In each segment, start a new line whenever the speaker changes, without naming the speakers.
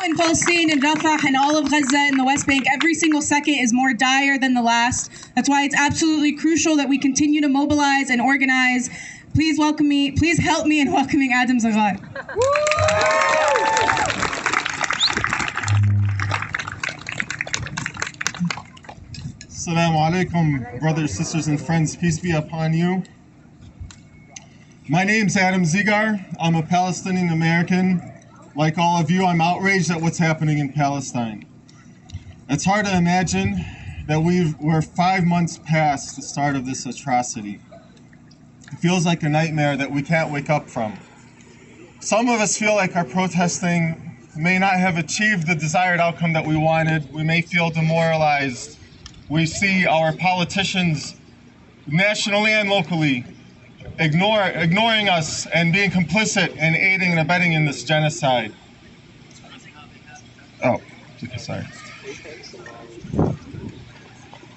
in Palestine and Rafah and all of Gaza and the West Bank, every single second is more dire than the last. That's why it's absolutely crucial that we continue to mobilize and organize. Please help me in welcoming Adam Zaghar.
Assalamu alaikum, brothers, sisters, and friends. Peace be upon you. My name's Adam Zaghar. I'm a Palestinian American. Like all of you, I'm outraged at what's happening in Palestine. It's hard to imagine that we're 5 months past the start of this atrocity. It feels like a nightmare that we can't wake up from. Some of us feel like our protesting may not have achieved the desired outcome that we wanted. We may feel demoralized. We see our politicians, nationally and locally, ignoring us and being complicit in aiding and abetting in this genocide. Oh, sorry.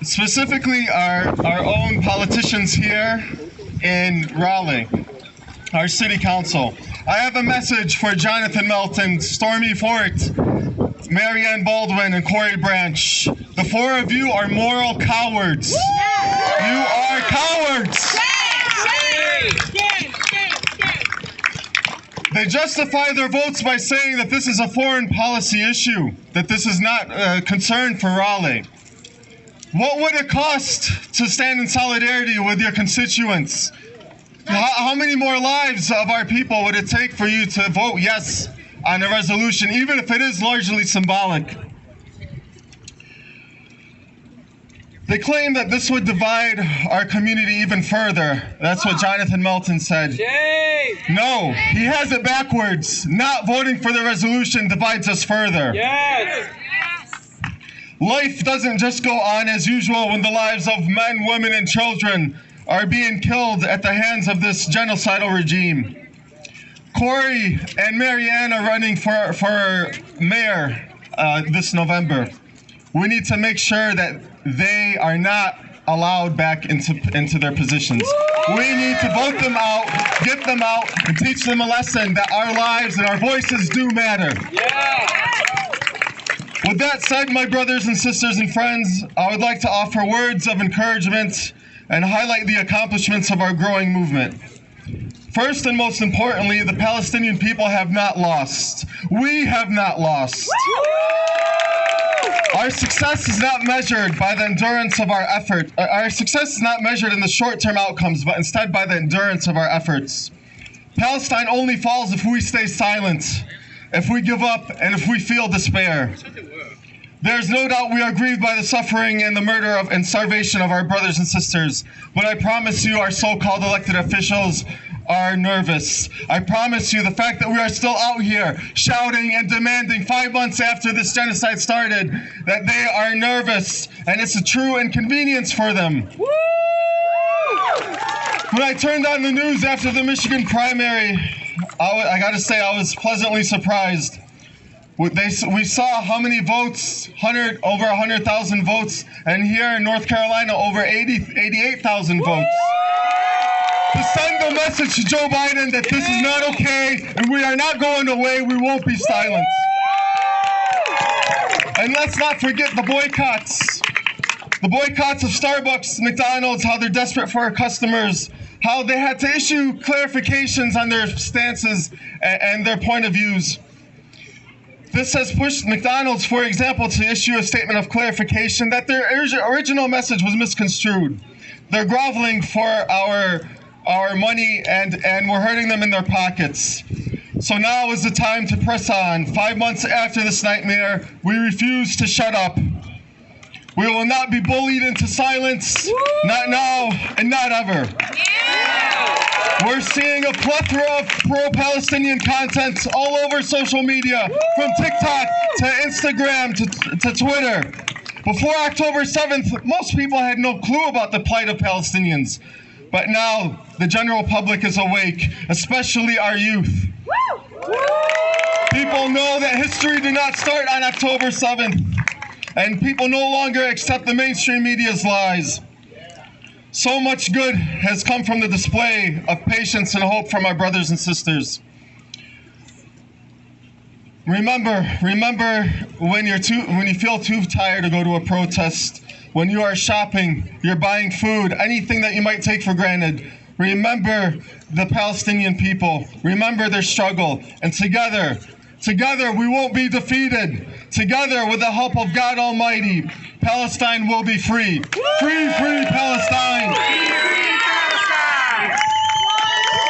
Specifically, our own politicians here in Raleigh, our city council. I have a message for Jonathan Melton, Stormy Fort, Marianne Baldwin, and Corey Branch. The four of you are moral cowards. You are cowards. They justify their votes by saying that this is a foreign policy issue, that this is not a concern for Raleigh. What would it cost to stand in solidarity with your constituents? How many more lives of our people would it take for you to vote yes on a resolution, even if it is largely symbolic? They claim that this would divide our community even further. That's what Jonathan Melton said. No, he has it backwards. Not voting for the resolution divides us further.
Yes.
Life doesn't just go on as usual when the lives of men, women, and children are being killed at the hands of this genocidal regime. Corey and Marianne are running for mayor this November. We need to make sure that they are not allowed back into their positions. We need to vote them out, get them out, and teach them a lesson that our lives and our voices do matter. With that said, my brothers and sisters and friends, I would like to offer words of encouragement and highlight the accomplishments of our growing movement. First and most importantly, the Palestinian people have not lost. We have not lost. Our success is not measured by the endurance of our effort. Our success is not measured in the short-term outcomes, but instead by the endurance of our efforts. Palestine only falls if we stay silent, if we give up, and if we feel despair. There's no doubt we are grieved by the suffering and the murder and starvation of our brothers and sisters, but I promise you our so-called elected officials are nervous. I promise you the fact that we are still out here shouting and demanding 5 months after this genocide started that they are nervous, and it's a true inconvenience for them. When I turned on the news after the Michigan primary, I gotta say I was pleasantly surprised. We saw how many votes, over 100,000 votes, and here in North Carolina, over 88,000 votes. To send the message to Joe Biden that this is not okay, and we are not going away, we won't be silenced. And let's not forget the boycotts. The boycotts of Starbucks, McDonald's, how they're desperate for our customers, how they had to issue clarifications on their stances and their point of views. This has pushed McDonald's, for example, to issue a statement of clarification that their original message was misconstrued. They're groveling for our money and we're hurting them in their pockets. So now is the time to press on. 5 months after this nightmare, we refuse to shut up. We will not be bullied into silence, not now and not ever. We're seeing a plethora of pro-Palestinian content all over social media, from TikTok to Instagram to Twitter. Before October 7th, most people had no clue about the plight of Palestinians. But now the general public is awake, especially our youth. People know that history did not start on October 7th, and people no longer accept the mainstream media's lies. So much good has come from the display of patience and hope from our brothers and sisters. Remember when you feel too tired to go to a protest, when you are shopping, you're buying food, anything that you might take for granted. Remember the Palestinian people. Remember their struggle. And together we won't be defeated. Together, with the help of God Almighty, Palestine will be free. Free, free Palestine.